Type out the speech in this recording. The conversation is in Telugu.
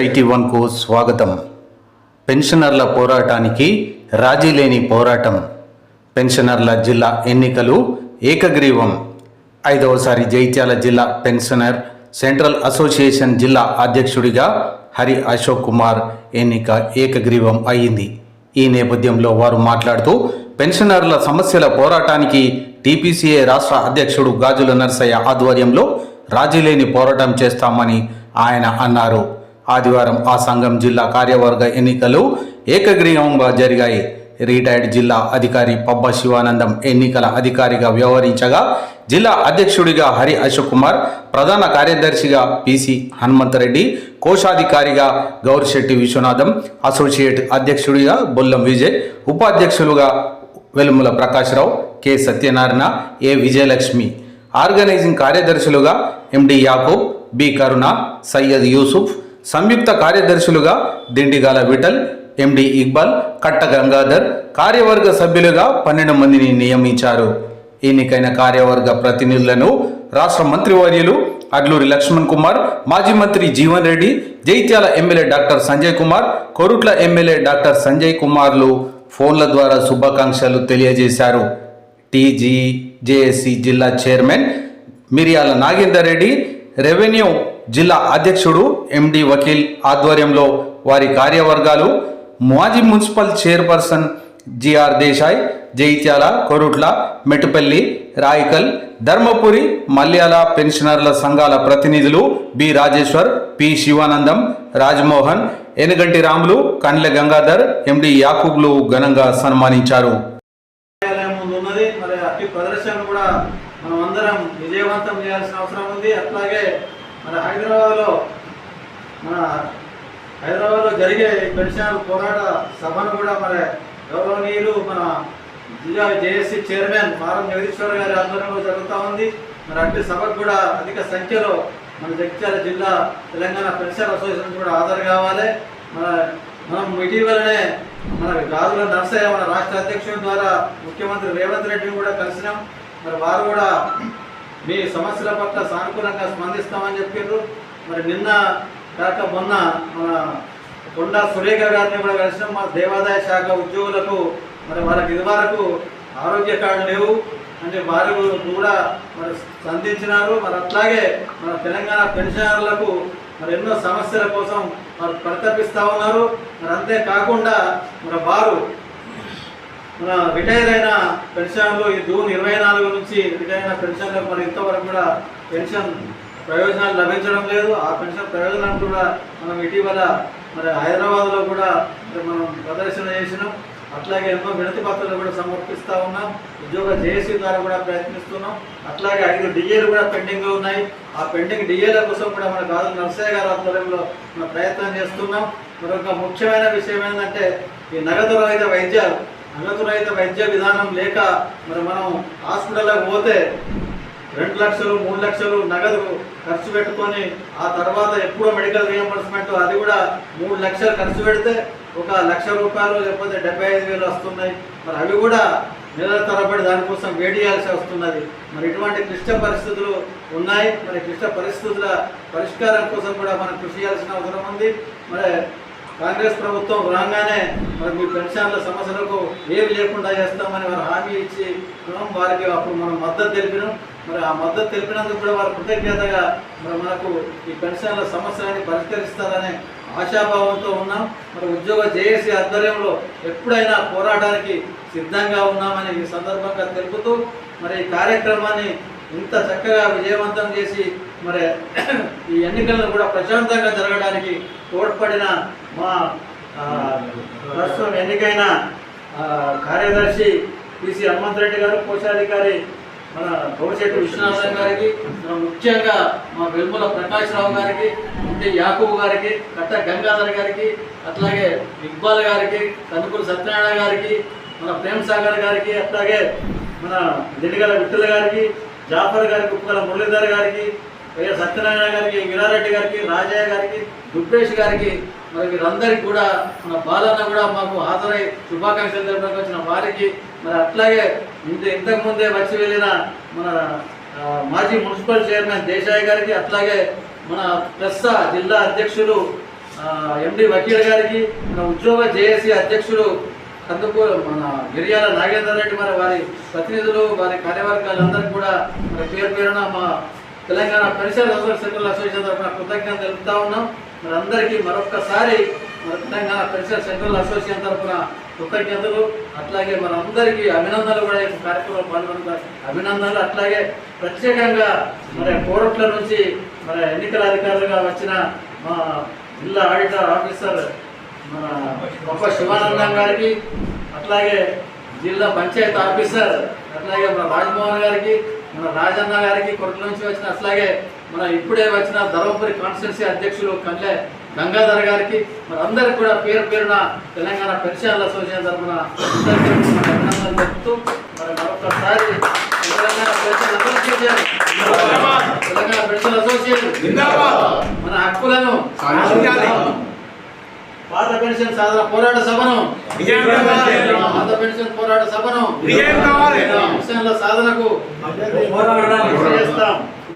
IT1 కు స్వాగతం. పెన్షనర్ల పోరాటానికి రాజీ లేని పోరాటం. పెన్షనర్ల జిల్లా ఎన్నికలు ఏకగ్రీవం. 5వసారి జైత్యాల జిల్లా పెన్షనర్ సెంట్రల్ అసోసియేషన్ జిల్లా అధ్యక్షుడిగా హరి అశోక్ కుమార్ ఎన్నిక ఏకగ్రీవం అయింది. ఈ నేపథ్యంలో వారు మాట్లాడుతూ పెన్షనర్ల సమస్యల పోరాటానికి టీపీసీఏ రాష్ట్ర అధ్యక్షుడు గాజుల నర్సయ్య ఆధ్వర్యంలో రాజీ లేని పోరాటం చేస్తామని ఆయన అన్నారు. ఆదివారం ఆ సంఘం జిల్లా కార్యవర్గ ఎన్నికలు ఏకగ్రీవంగా జరిగాయి. రిటైర్డ్ జిల్లా అధికారి పబ్బ శివానందం ఎన్నికల అధికారిగా వ్యవహరించగా, జిల్లా అధ్యక్షుడిగా హరి అశోక్ కుమార్, ప్రధాన కార్యదర్శిగా పిసి హనుమంతరెడ్డి, కోశాధికారిగా గౌరిశెట్టి విశ్వనాథం, అసోసియేట్ అధ్యక్షుడిగా బొల్లం విజయ్, ఉపాధ్యక్షులుగా వెలుముల ప్రకాశ్రావు, కె సత్యనారాయణ, ఏ విజయలక్ష్మి, ఆర్గనైజింగ్ కార్యదర్శులుగా ఎండి యాకూబ్, బి కరుణ, సయ్యద్ యూసుఫ్, సంయుక్త కార్యదర్శులుగా దిండిగాల విఠల్, ఎండి ఇక్బాల్, కట్ట గంగాధర్, కార్యవర్గ సభ్యులుగా 12 మందిని నియమించారు. ఎన్నికైన కార్యవర్గ ప్రతినిధులను రాష్ట్ర మంత్రివర్యులు అడ్లూరి లక్ష్మణ్ కుమార్, మాజీ మంత్రి జీవన్ రెడ్డి, జైత్యాల MLA doctor Sanjay Kumar, Korutla MLA doctor Sanjay కుమార్లు ఫోన్ల ద్వారా శుభాకాంక్షలు తెలియజేశారు. టీజీజేఏసీ జిల్లా చైర్మన్ మిరియాల నాగేందర్ రెడ్డి, రెవెన్యూ జిల్లా అధ్యక్షుడు ఎండి వకీల్ ఆధ్వర్యంలో వారి కార్యవర్గాలు, మాజీ మున్సిపల్ చైర్పర్సన్ జిఆర్ దేశాయ్, జైత్యాల, కొరుట్ల, మెట్టుపల్లి, రాయికల్, ధర్మపురి, మల్యాల పెన్షనర్ల సంఘాల ప్రతినిధులు బి రాజేశ్వర్, పి శివానందం, రాజ్మోహన్, ఎనగంటి రాములు, కండ్ల గంగాధర్, ఎండి యాకూబ్లు ఘనంగా సన్మానించారు. మనం అందరం విజయవంతం చేయాల్సిన అవసరం ఉంది. అట్లాగే మన హైదరాబాద్లో జరిగే పెన్షన్ పోరాట సభను కూడా మన గౌరవనీయులు మన జిల్లా జేఏసీ చైర్మన్ మారం జగదీశ్వర్ గారి ఆధ్వర్యంలో జరుగుతూ ఉంది. మరి అట్టి సభకు కూడా అధిక సంఖ్యలో మన జగిత్యాల జిల్లా తెలంగాణ పెన్షన్ అసోసియేషన్ కూడా హాజరు కావాలి. మనం ఇటీవలనే మన గాజుల నర్సయ్య మన రాష్ట్ర అధ్యక్షుడి ద్వారా ముఖ్యమంత్రి రేవంత్ రెడ్డిని కూడా కలిసినాం. మరి వారు కూడా మీ సమస్యల పట్ల సానుకూలంగా స్పందిస్తామని చెప్పారు. మరి నిన్న కాక మొన్న మన కొండా సురేఖ గారిని కూడా కలిసినాం. మా దేవాదాయ శాఖ ఉద్యోగులకు మరి వాళ్ళకి ఇదివరకు ఆరోగ్య కార్డు లేవు అంటే వారు కూడా మరి స్పందించినారు. మరి అట్లాగే మన తెలంగాణ పెన్షనర్లకు మరి ఎన్నో సమస్యల కోసం వారు పరితపిస్తూ ఉన్నారు. మరి అంతేకాకుండా మరి వారు మన రిటైర్ అయిన పెన్షన్లు ఈ జూన్ 24 నుంచి రిటైర్ అయిన పెన్షన్లకు మరి ఇంతవరకు కూడా పెన్షన్ ప్రయోజనాలు లభించడం లేదు. ఆ పెన్షన్ ప్రయోజనాలు కూడా మనం ఇటీవల మరి హైదరాబాద్లో కూడా మనం ప్రదర్శన చేసినాం. అట్లాగే ఎన్నో వినతి పత్రాలు కూడా సమర్పిస్తూ ఉన్నాం. ఉద్యోగ జేఏసీ ద్వారా కూడా ప్రయత్నిస్తున్నాం. అట్లాగే 5 డిఏలు కూడా పెండింగ్లో ఉన్నాయి. ఆ పెండింగ్ డిఏల కోసం కూడా మన గాజుల నర్సయ్య గారి ఆధ్వర్యంలో మనం ప్రయత్నం చేస్తున్నాం. మరొక ముఖ్యమైన విషయం ఏంటంటే ఈ నగదు రహిత వైద్య విధానం లేక మరి మనం హాస్పిటల్లోకి పోతే 2 లక్షలు 3 లక్షలు నగదు ఖర్చు పెట్టుకొని ఆ తర్వాత ఎప్పుడో మెడికల్ రియంబర్స్మెంట్ అది కూడా 3 లక్షలు ఖర్చు పెడితే 1 లక్ష రూపాయలు లేకపోతే 75,000 వస్తున్నాయి. మరి అవి కూడా నెలల తరబడి దానికోసం వెయిట్ చేయాల్సి వస్తున్నది. మరి ఇటువంటి క్లిష్ట పరిస్థితులు ఉన్నాయి. మరి క్లిష్ట పరిస్థితుల పరిష్కారం కోసం కూడా మనం కృషి చేయాల్సిన అవసరం ఉంది. మరి కాంగ్రెస్ ప్రభుత్వం రాగానే మరి మీ పెన్షన్ల సమస్యలకు ఏవి లేకుండా చేస్తామని వారు హామీ ఇచ్చి వారికి అప్పుడు మనం మద్దతు తెలిపినాం. మరి ఆ మద్దతు తెలిపినందుకు కూడా వారు కృతజ్ఞతగా మరి మనకు ఈ పెన్షన్ల సమస్యలని పరిష్కరిస్తారనే ఆశాభావంతో ఉన్నాం. మరి ఉద్యోగ జేఏసీ ఆధ్వర్యంలో ఎప్పుడైనా పోరాటానికి సిద్ధంగా ఉన్నామని ఈ సందర్భంగా తెలుపుతూ మరి ఈ కార్యక్రమాన్ని ఇంత చక్కగా విజయవంతం చేసి మరి ఈ ఎన్నికలను కూడా ప్రశాంతంగా జరగడానికి తోడ్పడిన మా ప్రస్తుతం ఎన్నికైన కార్యదర్శి పిసి హనుమంతరెడ్డి గారు, కోశాధికారి మన గౌరిశెట్టి విశ్వనాథం గారికి, ముఖ్యంగా మా వెలుముల ప్రకాశ్రావు గారికి, అంటే యాకూబ్ గారికి, కట్ట గంగాధర్ గారికి, అట్లాగే ఇక్బాల్ గారికి, కనుకూరు సత్యనారాయణ గారికి, మన ప్రేమ్ సాగర్ గారికి, అట్లాగే మన దిండిగల విఠల్ గారికి, జాఫర్ గారికి, ఉప్పుగల మురళీధర్ గారికి, సత్యనారాయణ గారికి, వీరారెడ్డి గారికి, రాజయ్య గారికి, దుప్పేష్ గారికి, మరి వీరందరికీ కూడా మన బాలన్న కూడా మాకు హాజరై శుభాకాంక్షలు తెలపడానికి వచ్చిన వారికి, మరి అట్లాగే ఇంతకుముందే వచ్చి వెళ్ళిన మన మాజీ మున్సిపల్ చైర్మన్ దేశాయ్ గారికి, అట్లాగే మన ప్రస్తుత జిల్లా అధ్యక్షులు ఎండి వకీల్ గారికి, మన ఉద్యోగ జేఏసీ అధ్యక్షుడు కందుకూరు మన గిరియాల నాగేందర్ రెడ్డి, మరి వారి ప్రతినిధులు, వారి కార్యవర్గాలందరికీ కూడా మరి పేరు పేరున మా తెలంగాణ పెన్షన్ సెంట్రల్ అసోసియేషన్ తరఫున కృతజ్ఞత తెలుపుతా ఉన్నాం. మరి అందరికీ మరొక్కసారి మన తెలంగాణ పెన్షన్ సెంట్రల్ అసోసియేషన్ తరఫున కృతజ్ఞతలు, అట్లాగే మన అందరికీ అభినందనలు కూడా ఈ కార్యక్రమంలో పాల్గొంటారు. అభినందనలు అట్లాగే ప్రత్యేకంగా మరి కోరట్ల నుంచి మన ఎన్నికల అధికారులుగా వచ్చిన మా జిల్లా ఆడిటర్ ఆఫీసర్ మన గొప్ప శివానందం గారికి, అట్లాగే జిల్లా పంచాయత్ ఆఫీసర్, అట్లాగే మన రాజ్మోహన్ గారికి, మన రాజన్న గారికి కొరట్ల నుంచి వచ్చిన, అట్లాగే మన ఇప్పుడే వచ్చిన ధర్మపురి కాన్స్టిట్యున్సీ అధ్యక్షులు కల్లె గంగాధర్ గారికి, మరి అందరికి కూడా పేరు పేరున తెలంగాణ పెన్షనర్ల అసోసియేషన్ తరఫున అభినందనలు చెప్తూ మరి మరొకసారి తెలంగాణ పెన్షన్ అసోసియేషన్ మన హక్కులను పాత పెన్షన్ సాధన పోరాట సభను పాత పెన్షన్ పోరాట సభను పెన్షన్ల సాధనకు చేస్తాం.